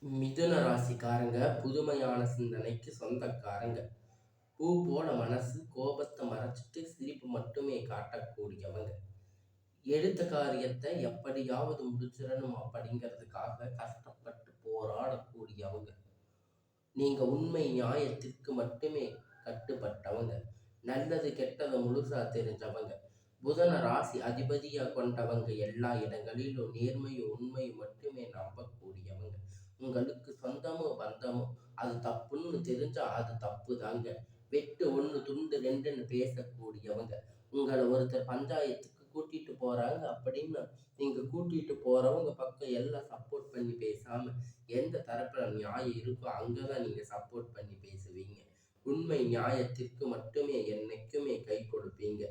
மிதுன ராசிக்காரங்க புதுமையான சிந்தனைக்கு சொந்தக்காரங்க. பூ போல மனசு, கோபத்தை மறைச்சிட்டு சிரிப்பு மட்டுமே காட்டக்கூடியவங்க. எடுத்த காரியத்தை எப்படியாவது முடிச்சிடணும் அப்படிங்கிறதுக்காக கஷ்டப்பட்டு போராடக்கூடியவங்க. நீங்க உண்மை நியாயத்திற்கு மட்டுமே கட்டுப்பட்டவங்க. நல்லது கெட்டது முழுசா தெரிஞ்சவங்க. புதன ராசி அதிபதியா கொண்டவங்க. எல்லா இடங்களிலும் நேர்மையும் உண்மையும் மட்டுமே நம்பக்கூடியவங்க. உங்களுக்கு சொந்தமோ பந்தமோ அது தப்புன்னு தெரிஞ்சா அது தப்பு தாங்க. வெட்டு ஒன்று துண்டு ரெண்டுன்னு பேசக்கூடியவங்க. உங்களை ஒருத்தர் பஞ்சாயத்துக்கு கூட்டிட்டு போறாங்க அப்படின்னு நீங்க கூட்டிட்டு போறவங்க பக்கம் எல்லாம் சப்போர்ட் பண்ணி பேசாம எந்த தரப்புல நியாயம் இருக்கோ அங்கதான் நீங்க சப்போர்ட் பண்ணி பேசுவீங்க. உண்மை நியாயத்திற்கு மட்டுமே என்னைக்குமே கை கொடுப்பீங்க.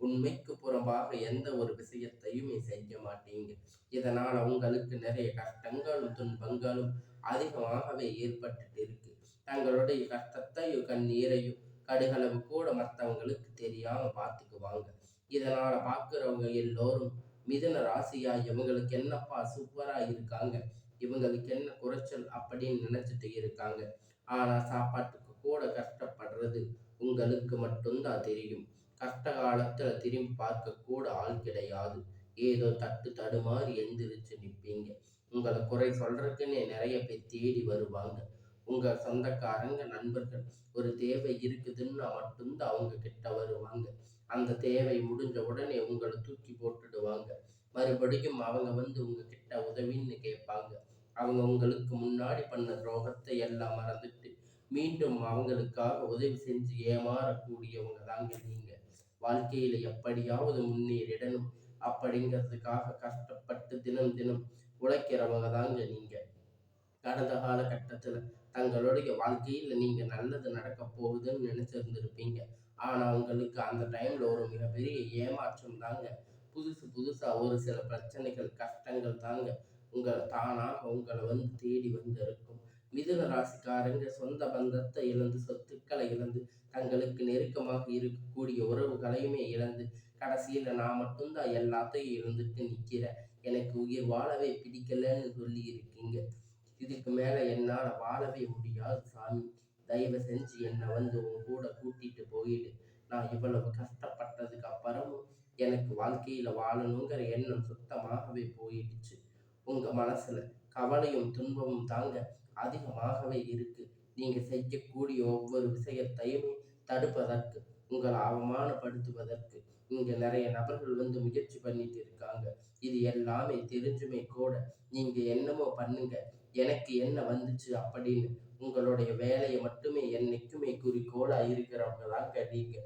உண்மைக்கு புறம்பாக எந்த ஒரு விஷயத்தையுமே செய்ய மாட்டீங்க. இதனால உங்களுக்கு நிறைய கஷ்டங்களும் துன்பங்களும் அதிகமாகவே ஏற்பட்டுட்டு இருக்கு. தங்களுடைய கஷ்டத்தையும் கண்ணீரையும் கடுகளவு கூட மற்றவங்களுக்கு தெரியாம பார்த்துக்குவாங்க. இதனால பார்க்குறவங்க எல்லோரும் மிதுன ராசியா இவங்களுக்கு என்னப்பா சூப்பரா இருக்காங்க, இவங்களுக்கு என்ன குறைச்சல் அப்படின்னு நினைச்சிட்டு இருக்காங்க. ஆனா சாப்பாட்டுக்கு கூட கஷ்டப்படுறது உங்களுக்கு மட்டும்தான் தெரியும். கஷ்ட காலத்துல திரும்பி பார்க்க கூட ஆள் கிடையாது. ஏதோ தட்டு தடுமாறி எந்திரிச்சு நிற்பீங்க. உங்களை குறை சொல்றதுக்குன்னே நிறைய பேர் தேடி வருவாங்க. உங்க சொந்தக்காரங்க நண்பர்கள் ஒரு தேவை இருக்குதுன்னா மட்டும்தான் அவங்க கிட்ட வருவாங்க. அந்த தேவை முடிஞ்ச உடனே உங்களை தூக்கி போட்டுடுவாங்க. மறுபடியும் அவங்க வந்து உங்ககிட்ட உதவின்னு கேட்பாங்க. அவங்க உங்களுக்கு முன்னாடி பண்ண துரோகத்தை எல்லாம் மறந்துட்டு மீண்டும் அவங்களுக்காக உதவி செஞ்சு ஏமாறக்கூடியவங்க தாங்க நீங்க. வாழ்க்கையில எப்படியாவது முன்னேறிடணும் அப்படிங்கிறதுக்காக கஷ்டப்பட்டு தினம் தினம் உழைக்கிறவங்க தாங்க நீங்க. கடந்த காலகட்டத்துல தங்களுடைய வாழ்க்கையில நீங்க நல்லது நடக்க போகுதுன்னு நினைச்சிருந்திருப்பீங்க. ஆனா உங்களுக்கு அந்த டைம்ல ஒரு மிகப்பெரிய ஏமாற்றம் தாங்க. புதுசு புதுசா ஒரு சில பிரச்சனைகள் கஷ்டங்கள் தாங்க தானாக உங்களை வந்து தேடி வந்திருக்கும். மிதுன ராசிக்காரங்க சொந்த பந்தத்தை இழந்து சொத்துக்களை இழந்து தங்களுக்கு நெருக்கமாக இருக்கக்கூடிய உறவுகளையுமே இழந்து கடைசியில நான் மட்டும்தான் எல்லாத்தையும் இழந்துட்டு நிக்கிறேன், எனக்கு உயிர் வாழவே பிடிக்கலன்னு சொல்லி இருக்கீங்க. இதுக்கு மேல என்னால வாழவே முடியாது சாமி, தயவு செஞ்சு என்னை வந்து உன் கூட கூட்டிட்டு போயிடு. நான் இவ்வளவு கஷ்டப்பட்டதுக்கு அப்புறமும் எனக்கு வாழ்க்கையில வாழணுங்கிற எண்ணம் சுத்தமாகவே போயிடுச்சு. உங்க மனசுல கவலையும் துன்பமும் தாங்க அதிகமாகவே இருக்கு. நீங்க செய்யக்கூடிய ஒவ்வொரு விஷயத்தையுமே தடுப்பதற்கு, உங்களை அவமானப்படுத்துவதற்கு இங்க நிறைய நபர்கள் வந்து முயற்சி பண்ணிட்டு இருக்காங்க. இது எல்லாமே தெரிஞ்சுமே கூட நீங்க என்னமோ பண்ணுங்க, எனக்கு என்ன வந்துச்சு அப்படின்னு உங்களுடைய வேலையை மட்டுமே என்னைக்குமே குறிக்கோளா இருக்கிறவங்க தாங்க நீங்க.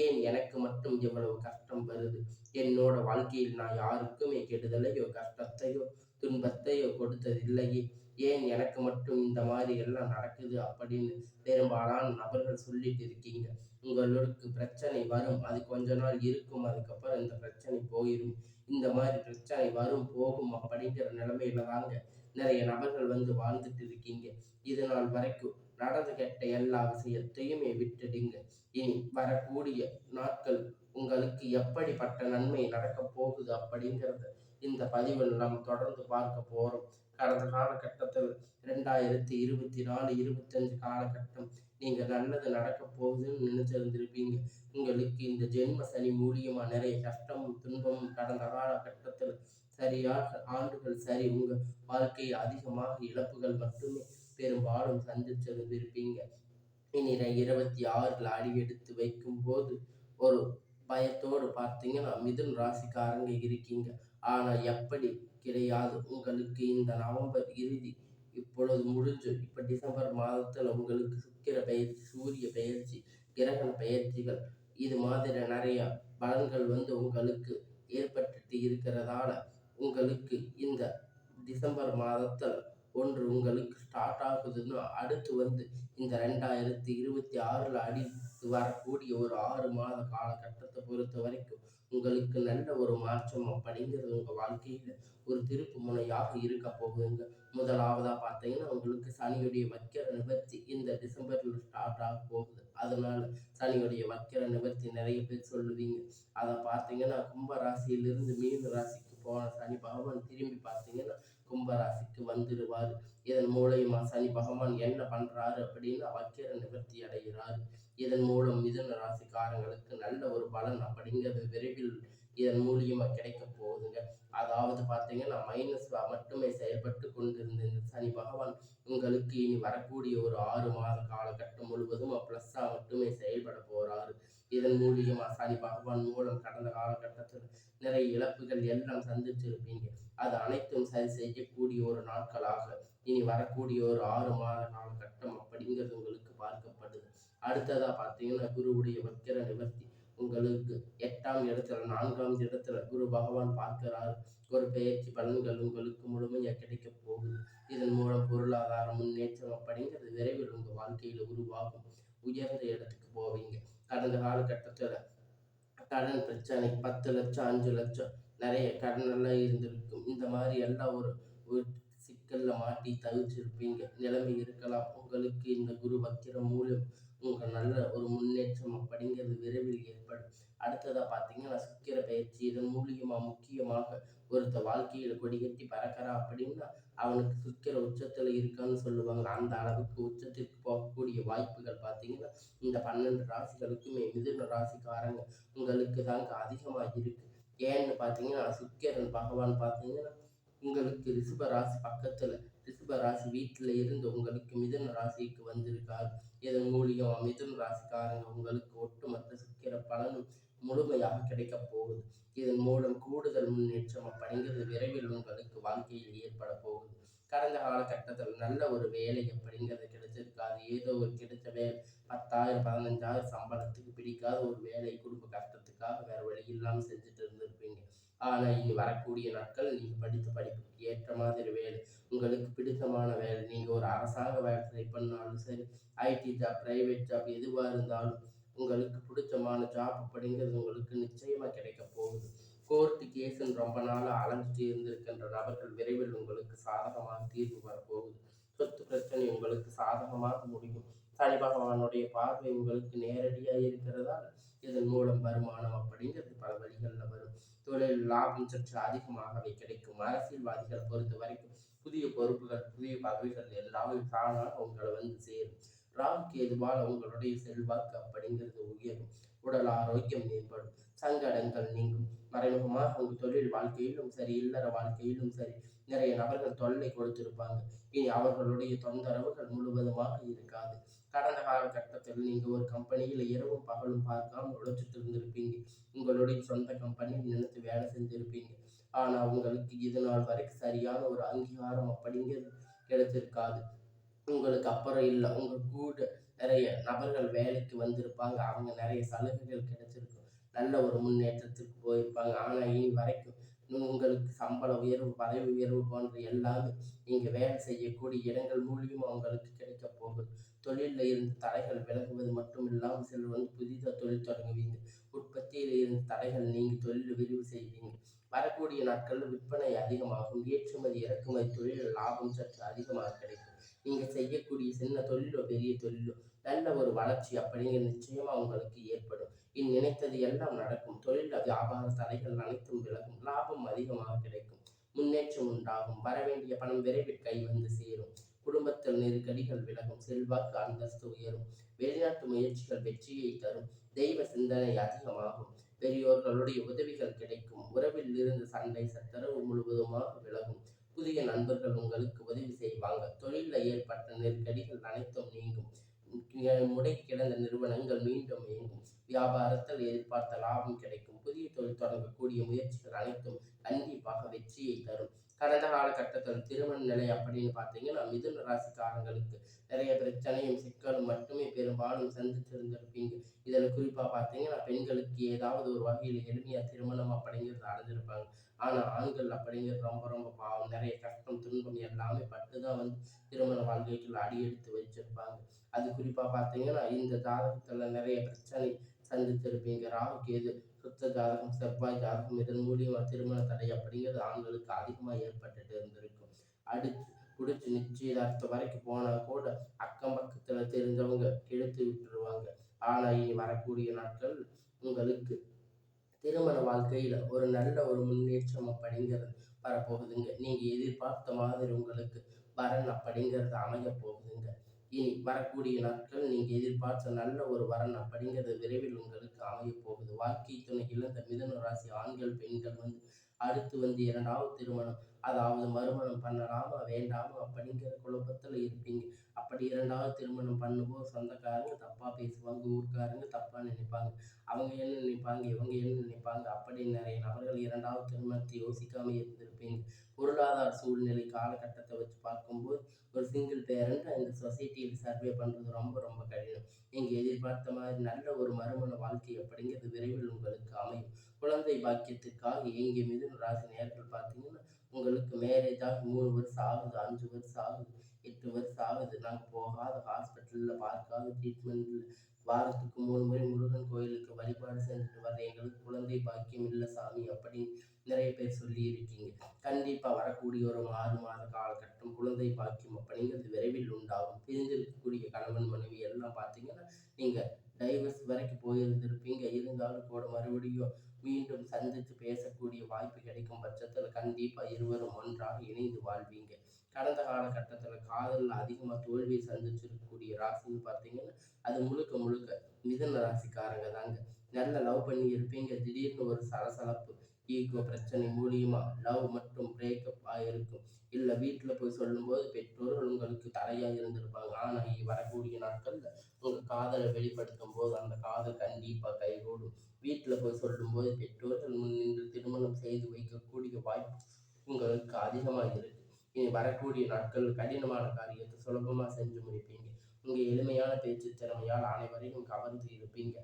ஏன் எனக்கு மட்டும் இவ்வளவு கஷ்டம் வருது? என்னோட வாழ்க்கையில் நான் யாருக்குமே கெடுதலையோ கஷ்டத்தையோ துன்பத்தையோ கொடுத்ததில்லையே, ஏன் எனக்கு மட்டும் இந்த மாதிரி எல்லாம் நடக்குது அப்படின்னு பெரும்பாலான நபர்கள் சொல்லிட்டு இருக்கீங்க. உங்களுக்கு பிரச்சனை வரும், அது கொஞ்ச நாள் இருக்கும், அதுக்கப்புறம் இந்த பிரச்சனை போயிடும். இந்த மாதிரி பிரச்சனை வரும் போகும் அப்படிங்கிற நிலைமையில தாங்க நிறைய நபர்கள் வந்து வாழ்ந்துட்டு இருக்கீங்க. இது நாள் வரைக்கும் நடந்து கெட்ட எல்லா விஷயத்தையுமே விட்டுடுங்க. இனி வரக்கூடிய நாட்கள் உங்களுக்கு எப்படிப்பட்ட நன்மை நடக்க போகுது அப்படிங்கிறத இந்த பதிவில் நாம் தொடர்ந்து பார்க்க போறோம். கடந்த காலகட்டத்தில் 2024 25 காலகட்டம் நீங்க நல்லது நடக்க போகுதுன்னு நினைச்சிருந்திருப்பீங்க. உங்களுக்கு இந்த ஜென்ம சனி மூலியமா நிறைய கஷ்டமும் துன்பமும் கடந்த காலகட்டத்தில் சரியாக ஆண்டுகள் சரி உங்க வாழ்க்கையில் அதிகமாக இழப்புகள் மட்டுமே பெரும்பாலும் சந்திச்சிருந்திருப்பீங்க. இனி 26ல அடி எடுத்து வைக்கும் போது ஒரு பயத்தோடு பார்த்தீங்கன்னா மிதுன் ராசிக்காரங்க இருக்கீங்க. ஆனா எப்படி கிடையாது, உங்களுக்கு இந்த நவம்பர் இறுதி இப்பொழுது முடிஞ்சு இப்ப டிசம்பர் மாதத்துல உங்களுக்கு சுக்கிர பயிற்சி, சூரிய பயிற்சி, கிரகண பயிற்சிகள் இது மாதிரி நிறைய பலன்கள் வந்து உங்களுக்கு ஏற்பட்டுட்டு இருக்கிறதால உங்களுக்கு இந்த டிசம்பர் மாதத்துல ஒன்று உங்களுக்கு ஸ்டார்ட் ஆகுதுன்னா அடுத்து வந்து இந்த 2026ல அடித்து வரக்கூடிய ஒரு 6 மாத காலகட்டத்தை பொறுத்த வரைக்கும் உங்களுக்கு நல்ல ஒரு மாற்றம் அப்படிங்கிறது உங்க வாழ்க்கையில ஒரு திருப்பு முனையாக இருக்க போகுதுங்க. முதலாவதா பார்த்தீங்கன்னா உங்களுக்கு சனியுடைய வக்கிர நிவர்த்தி இந்த டிசம்பர்ல ஸ்டார்ட் ஆக போகுது. அதனால சனியுடைய வக்கிர நிவர்த்தி நிறைய பேர் சொல்லுவீங்க. அதை பார்த்தீங்கன்னா கும்ப ராசியிலிருந்து மீன ராசிக்கு போன சனி பகவான் திரும்பி பார்த்தீங்கன்னா கும்பராசிக்கு வந்துடுவார். இதன் மூலியமா சனி பகவான் என்ன பண்றாரு அப்படின்னு வக்கிர நிவர்த்தி அடைகிறார். இதன் மூலம் மிதுன ராசிக்காரங்களுக்கு நல்ல ஒரு பலன் அப்படிங்கிறது விரைவில் இதன் மூலியமா கிடைக்க போகுதுங்க. அதாவது பார்த்தீங்கன்னா மைனஸ் மட்டுமே செயல்பட்டு கொண்டிருந்த இந்த சனி பகவான் உங்களுக்கு இனி வரக்கூடிய ஒரு 6 மாத காலகட்டம் முழுவதும் ப்ளஸ்ஸாக மட்டுமே செயல்பட போறாரு. இதன் மூலியமா சனி பகவான் மூலம் கடந்த காலகட்டத்தில் நிறைய இழப்புகள் எல்லாம் சந்திச்சிருப்பீங்க. அது அனைத்தும் சரி செய்யக்கூடிய ஒரு நாட்களாக இனி வரக்கூடிய ஒரு 6 மாத காலகட்டம் அப்படிங்கிறது உங்களுக்கு பார்க்கப்படுது. அடுத்ததா பார்த்தீங்கன்னா குருவுடைய வக்கிர நிவர்த்தி உங்களுக்கு 8ஆம் இடத்துல 4ஆம் இடத்துல குரு பகவான் பார்க்கிறார். ஒரு பெயர்ச்சி பலன்கள் உங்களுக்கு முழுமையாக கிடைக்க போகுது. இதன் மூலம் பொருளாதார முன்னேற்றம் அப்படிங்கிறது விரைவில் உங்க வாழ்க்கையில உருவாகும். உயர்ந்த இடத்துக்கு போவீங்க. கடந்த காலகட்டத்துல கடன் பிரச்சனை 10 லட்சம் 5 லட்சம் நிறைய கடன் எல்லாம் இருந்திருக்கும். இந்த மாதிரி எல்லாம் ஒரு சிக்கல்ல மாட்டி தவிச்சிருப்பீங்க. நிலைமை இருக்கலாம். உங்களுக்கு இந்த குரு வக்கிரம் மூலம் உங்க நல்ல ஒரு முன்னேற்றம் அப்படிங்கிறது விரைவில் ஏற்படும். அடுத்ததா பார்த்தீங்கன்னா சுக்கிர பயிற்சி. இதன் மூலியமா முக்கியமாக ஒருத்த வாழ்க்கையில கொடிகட்டி பறக்கிறா அப்படின்னா அவனுக்கு சுக்கிர உச்சத்துல இருக்கான்னு சொல்லுவாங்க. அந்த அளவுக்கு உச்சத்திற்கு போகக்கூடிய வாய்ப்புகள் பார்த்தீங்கன்னா இந்த 12 ராசிகளுக்குமே மிதுன ராசிக்காரங்க உங்களுக்கு தாங்க அதிகமாக இருக்கு. ஏன்னு பார்த்தீங்கன்னா சுக்கிரன் பகவான் பார்த்தீங்கன்னா உங்களுக்கு ரிஷப ராசி பக்கத்துல ரிஷப ராசி வீட்டுல இருந்து உங்களுக்கு மிதுன ராசிக்கு வந்திருக்கார். இதன் மூலியம் மிதுன ராசிக்காரங்க உங்களுக்கு ஒட்டுமொத்த சுக்கிர பலனும் முழுமையாக கிடைக்க போகுது. இதன் மூலம் கூடுதல் முன்னேற்றம் அப்படிங்கிறது விரைவில் உங்களுக்கு வாழ்க்கையில் ஏற்பட போகுது. கடந்த காலகட்டத்தில் நல்ல ஒரு வேலை அப்படிங்கிறது கிடைச்சிருக்காது. ஏதோ ஒரு கிடைச்ச வேலை 10,000 15,000 சம்பளத்துக்கு பிடிக்காத ஒரு வேலை குடும்ப கஷ்டத்துக்காக வேற வழி இல்லாமல் செஞ்சுட்டு இருந்திருப்பீங்க. ஆனா இனி வரக்கூடிய நாட்கள் நீங்க படித்த படிப்புக்கு ஏற்ற மாதிரி வேலை, உங்களுக்கு பிடித்தமான வேலை, நீங்க ஒரு அரசாங்க வேலை ட்ரை பண்ணாலும் சரி, ஐடி ஜாப், பிரைவேட் ஜாப் எதுவா இருந்தாலும் உங்களுக்கு பிடிச்சமான ஜாப் அப்படிங்கிறது உங்களுக்கு நிச்சயமா கிடைக்க போகுது. கோர்ட்டு கேஸ்ன்னு ரொம்ப நாளா அலைஞ்சிட்டு இருந்திருக்கின்ற நபர்கள் விரைவில் உங்களுக்கு சாதகமாக தீர்வு வரப்போகுது. சொத்து பிரச்சனை உங்களுக்கு சாதகமாக முடியும். சனி பகவானுடைய பார்வை உங்களுக்கு நேரடியாக இருக்கிறதால் இதன் மூலம் வருமானம் அப்படிங்கிறது பல வழிகளில் வரும். தொழில் லாபம் சற்று அதிகமாகவே கிடைக்கும். அரசியல்வாதிகள் பொறுத்த வரைக்கும் புதிய பொறுப்புகள், புதிய பதவிகள் எல்லாமே தானாக உங்களை வந்து சேரும். ராகுக்கு எதுவால உங்களுடைய செல்வாக்கு அப்படிங்கிறது உயரும். உடல் ஆரோக்கியம் மேம்படும். சங்கடங்கள் நீங்கும். மறைமுகமாக உங்கள் தொழில் வாழ்க்கையிலும் சரி, இல்லற வாழ்க்கையிலும் சரி, நிறைய நபர்கள் தொல்லை கொடுத்திருப்பாங்க. இனி அவர்களுடைய தொந்தரவுகள் முழுவதுமாக இருக்காது. கடந்த காலகட்டத்தில் நீங்க ஒரு கம்பெனியில இரவும் பகலும் பார்க்காம உழைச்சிட்டு இருந்திருப்பீங்க. உங்களுடைய சொந்த கம்பெனி நினைத்து வேலை செஞ்சிருப்பீங்க. ஆனா உங்களுக்கு இது நாள் வரைக்கும் சரியான ஒரு அங்கீகாரம் அப்படிங்கிறது கிடைச்சிருக்காது. உங்களுக்கு அப்புறம் இல்லை, உங்க கூட நிறைய நபர்கள் வேலைக்கு வந்திருப்பாங்க. அவங்க நிறைய சலுகைகள் கிடைச்சிருக்கும். நல்ல ஒரு முன்னேற்றத்துக்கு போயிருப்பாங்க. ஆனா இனி வரைக்கும் உங்களுக்கு சம்பள உயர்வு, பதவி உயர்வு போன்ற எல்லாமே நீங்க வேலை செய்யக்கூடிய இடங்கள் மூலியமா உங்களுக்கு கிடைக்க போகுது. தொழிலில் இருந்து தடைகள் விலகுவது மட்டும் இல்லாமல் சிலர் வந்து புதிதாக தொழில் தொடங்குவீங்க. உற்பத்தியில் இருந்து தடைகள் நீங்கி தொழில் விரிவு செய்வீங்க. வரக்கூடிய நாட்களில் விற்பனை அதிகமாகும். ஏற்றுமதி இறக்குமதி தொழில் லாபம் சற்று அதிகமாக கிடைக்கும். நீங்க செய்யக்கூடிய சின்ன தொழிலோ பெரிய தொழிலோ நல்ல ஒரு வளர்ச்சி அப்படிங்கிறது நிச்சயமா உங்களுக்கு ஏற்படும். நினைத்தது எல்லாம் நடக்கும். தொழில் வியாபார தடைகள் அனைத்தும் விலகும். லாபம் அதிகமாக கிடைக்கும். முன்னேற்றம் உண்டாகும். வரவேண்டிய பணம் விரைவில் கை வந்து சேரும். குடும்பத்தில் நெருக்கடிகள் விலகும். செல்வாக்கு அந்தஸ்து உயரும். வெளிநாட்டு முயற்சிகள் வெற்றியை தரும். தெய்வ சிந்தனை அதிகமாகும். பெரியோர்களுடைய உதவிகள் கிடைக்கும். உறவில் இருந்து சண்டை சச்சரவு முழுவதுமாக விலகும். புதிய நண்பர்கள் உங்களுக்கு உதவி செய்வாங்க. தொழிலில் ஏற்பட்ட நெருக்கடிகள் அனைத்தும் நீங்கும். முடங்கி கிடந்த நிறுவனங்கள் மீண்டும் இயங்கும். வியாபாரத்தில் எதிர்பார்த்த லாபம் கிடைக்கும். புதிய தொழில் தொடங்கக்கூடிய முயற்சிகள் அனைத்தும் கண்டிப்பாக வெற்றியை தரும். கடந்த காலகட்டத்தில் திருமண நிலை அப்படின்னு பார்த்தீங்கன்னா மிதுன ராசிக்காரங்களுக்கு நிறைய பிரச்சனையும் சிக்கலும் மட்டுமே பெரும்பாலும் சந்திச்சிருந்திருப்பீங்க. இதில் குறிப்பாக பார்த்தீங்கன்னா பெண்களுக்கு ஏதாவது ஒரு வகையில் எளிமையாக திருமணம் அப்படிங்கிறது அடைஞ்சிருப்பாங்க. ஆனால் ஆண்கள் அப்படிங்கிறது ரொம்ப ரொம்ப பாவம். நிறைய கஷ்டம் துன்பம் எல்லாமே பட்டு தான் வந்து திருமண வாழ்க்கைக்குள்ள அடி எடுத்து வச்சிருப்பாங்க. அது குறிப்பாக பார்த்தீங்கன்னா இந்த ஜாதகத்தில் நிறைய பிரச்சனை சந்தித்திருப்பீங்க. ராகு கேது சுத்த ஜாதகம், செவ்வாய் ஜாதகம் இதன் மூலியமா திருமண தடை அப்படிங்கிறது ஆண்களுக்கு அதிகமாக ஏற்பட்டுட்டு இருந்திருக்கும். அடுத்து பிடிச்சி நிச்சயதார்த்தம் வரைக்கும் போனா கூட அக்கம் பக்கத்துல தெரிஞ்சவங்க கெடுத்து விட்டுருவாங்க. ஆனா இனி வரக்கூடிய நாட்கள் உங்களுக்கு திருமண வாழ்க்கையில ஒரு நல்ல ஒரு முன்னேற்றம் அப்படிங்கிறது வரப்போகுதுங்க. நீங்க எதிர்பார்த்த மாதிரி உங்களுக்கு வரன் அப்படிங்கிறது அமையப் போகுதுங்க. இனி வரக்கூடிய நாட்கள் நீங்க எதிர்பார்த்த நல்ல ஒரு வரன் அப்படிங்கிறது விரைவில் உங்களுக்கு அமையப் போகுது. வாழ்க்கை துணை இழந்த மிதுன ராசி ஆண்கள், பெண்கள் அடுத்து 2வது திருமணம், அதாவது மறுமணம் பண்ணலாமா வேண்டாமா அப்படிங்கிற குழப்பத்துல இருப்பீங்க. அப்படி 2வது திருமணம் பண்ணும்போது சொந்தக்காரங்க தப்பா பேசுவாங்க, ஊர்க்காரங்க தப்பா நினைப்பாங்க. அவங்க என்ன நினைப்பாங்க, இவங்க என்ன நினைப்பாங்க அப்படின்னு நிறைய நபர்கள் 2வது திருமணத்தை யோசிக்காம இருந்திருப்பீங்க. பொருளாதார சூழ்நிலை காலகட்டத்தை வச்சு பார்க்கும்போது ஒரு சிங்கிள் பேரண்ட் இந்த சொசைட்டியில் சர்வே பண்ணுறது ரொம்ப ரொம்ப கடினம். நீங்கள் எதிர்பார்த்த மாதிரி நல்ல ஒரு மறுமண வாழ்க்கை அப்படிங்கிறது விரைவில் உங்களுக்கு அமையும். குழந்தை பாக்கியத்திற்காக இயங்கிய மிதுன ராசி நேயர்கள் பார்த்தீங்கன்னா, உங்களுக்கு மேரேஜ் ஆகி 3 வருஷம் ஆகுது, 5 வருஷம் ஆகுது, 8 வருஷம் ஆகுது. நாங்கள் போகாத ஹாஸ்பிட்டலில் பார்க்காத ட்ரீட்மெண்ட், வாரத்துக்கு 3 முறை முருகன் கோயிலுக்கு வழிபாடு செஞ்சுட்டு வர எங்களுக்கு குழந்தை பாக்கியம் இல்லை சாமி அப்படின்னு நிறைய பேர் சொல்லி இருக்கீங்க. கண்டிப்பா வரக்கூடிய ஒரு 6 மாத காலகட்டம் குழந்தை பாக்கியம் அப்படிங்கிறது விரைவில் உண்டாகும். பிரிந்திருக்கக்கூடிய கணவன் மனைவி எல்லாம் பார்த்தீங்கன்னா, நீங்க டைவர்ஸ் வரைக்கும் போயிருந்திருப்பீங்க. இருந்தாலும் கூட மறுபடியும் மீண்டும் சந்தித்து பேசக்கூடிய வாய்ப்பு கிடைக்கும் பட்சத்துல கண்டிப்பா இருவரும் ஒன்றாக இணைந்து வாழ்வீங்க. கடந்த காலகட்டத்துல காதல்ல அதிகமா தோல்வியை சந்திச்சிருக்கக்கூடிய ராசின்னு பார்த்தீங்கன்னா, அது முழுக்க முழுக்க மிதுன ராசிக்காரங்க தாங்க. நல்ல லவ் பண்ணி இருப்பீங்க. திடீர்னு ஒரு சலசலப்பு, ஈகோ பிரச்சனை மூலியமா லவ் மற்றும் பிரேக்கப் ஆகிருக்கும். இல்லை வீட்டில் போய் சொல்லும்போது பெற்றோர்கள் உங்களுக்கு தடையா இருந்திருப்பாங்க. ஆனால் இனி வரக்கூடிய நாட்கள்ல உங்க காதலை வெளிப்படுத்தும் போது அந்த காதல் கண்டிப்பா கைகூடும். வீட்டில் போய் சொல்லும்போது பெற்றோர்கள் முன் நின்று திருமணம் செய்து வைக்கக்கூடிய வாய்ப்பு உங்களுக்கு அதிகமாக இருக்கு. இனி வரக்கூடிய நாட்கள் கடினமான காரியத்தை சுலபமா செஞ்சு முடிப்பீங்க. உங்க எளிமையான பேச்சு திறமையால் அனைவரையும் கவர்ந்து இருப்பீங்க.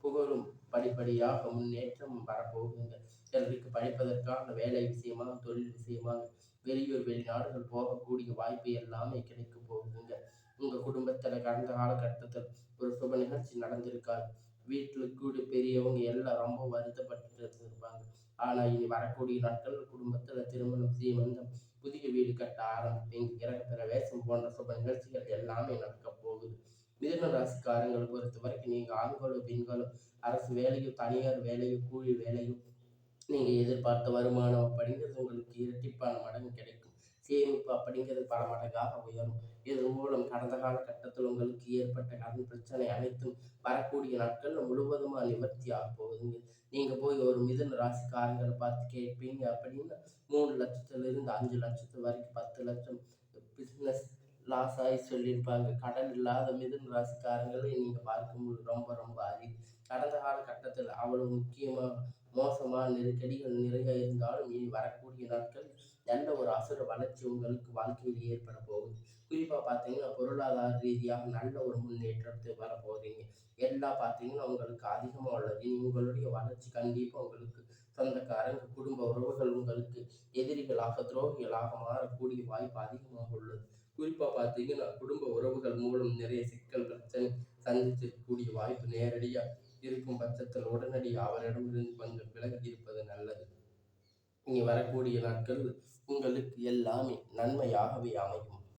புகழும் படிப்படியாக முன்னேற்றம் வரப்போகுங்க. சிலருக்கு படிப்பதற்கான வேலை விஷயமாக, தொழில் விஷயமாக வெளியூர் வெளிநாடுகள் போகக்கூடிய வாய்ப்பு எல்லாமே கிடைக்க போகுதுங்க. உங்க குடும்பத்துல கடந்த காலகட்டத்தில் ஒரு சுப நிகழ்ச்சி நடந்திருக்காது. வீட்டுல கூட பெரியவங்க எல்லாம் ரொம்ப வருத்தப்பட்டு இருந்திருப்பாங்க. ஆனா இனி வரக்கூடிய நாட்கள் குடும்பத்துல திருமணம், சீமந்தம், புதிய வீடு கட்ட ஆரம்பிப்பீங்க. கிரக வேஷம் போன்ற சுப நிகழ்ச்சிகள் எல்லாமே நடக்க போகுது. மிதுன ராசிக்காரங்களை பொறுத்த வரைக்கும் நீங்க ஆண்களோ பெண்களோ அரசு வேலையோ தனியார் வேலையோ கூலி வேலையோ நீங்க எதிர்பார்த்த வருமானம் அப்படிங்கிறது உங்களுக்கு இரட்டிப்பான மடங்கு கிடைக்கும். சேமிப்பு அப்படிங்கிறது பல மடங்காக உயரும். இதன் மூலம் கடந்த காலகட்டத்தில் உங்களுக்கு ஏற்பட்ட கடன் பிரச்சனை அனைத்தும் வரக்கூடிய நாட்கள்ல முழுவதுமா நிவர்த்தி ஆக போகுதுங்க. நீங்க போய் ஒரு மிதுன ராசிக்காரங்களை பார்த்து கேட்பீங்க அப்படின்னா 3 லட்சத்திலிருந்து 5 லட்சத்து வரைக்கும் 10 லட்சம் பிசினஸ் லாஸ் ஆகி சொல்லியிருப்பாங்க. கடன் இல்லாத மிதுன ராசிக்காரங்களை நீங்க பார்க்கும்போது ரொம்ப ரொம்ப அரிது. கடந்த காலகட்டத்தில் அவ்வளவு முக்கியமா மோசமான நெருக்கடிகள் நிறைய இருந்தாலும் இனி வரக்கூடிய நாட்கள் நல்ல ஒரு அசுர வளர்ச்சி உங்களுக்கு வாழ்க்கையில் ஏற்பட போகுது. குறிப்பா பார்த்தீங்கன்னா பொருளாதார ரீதியாக நல்ல ஒரு முன்னேற்றத்தை வர போறீங்க. எல்லாம் பார்த்தீங்கன்னா உங்களுக்கு அதிகமா உள்ளது. இனி உங்களுடைய வளர்ச்சி கண்டிப்பா உங்களுக்கு சொந்தக்காரங்க, குடும்ப உறவுகள் உங்களுக்கு எதிரிகளாக, துரோகிகளாக மாறக்கூடிய வாய்ப்பு அதிகமாக உள்ளது. குறிப்பா பார்த்தீங்கன்னா குடும்ப உறவுகள் மூலம் நிறைய சிக்கல் பிரச்சனை சந்திக்கக்கூடிய வாய்ப்பு நேரடியா இருக்கும் பட்சத்தில் உடனடி அவரிடமிருந்து கொஞ்சம் விலகி இருப்பது நல்லது. இனி வரக்கூடிய நாட்கள் உங்களுக்கு எல்லாமே நன்மையாகவே அமையும்.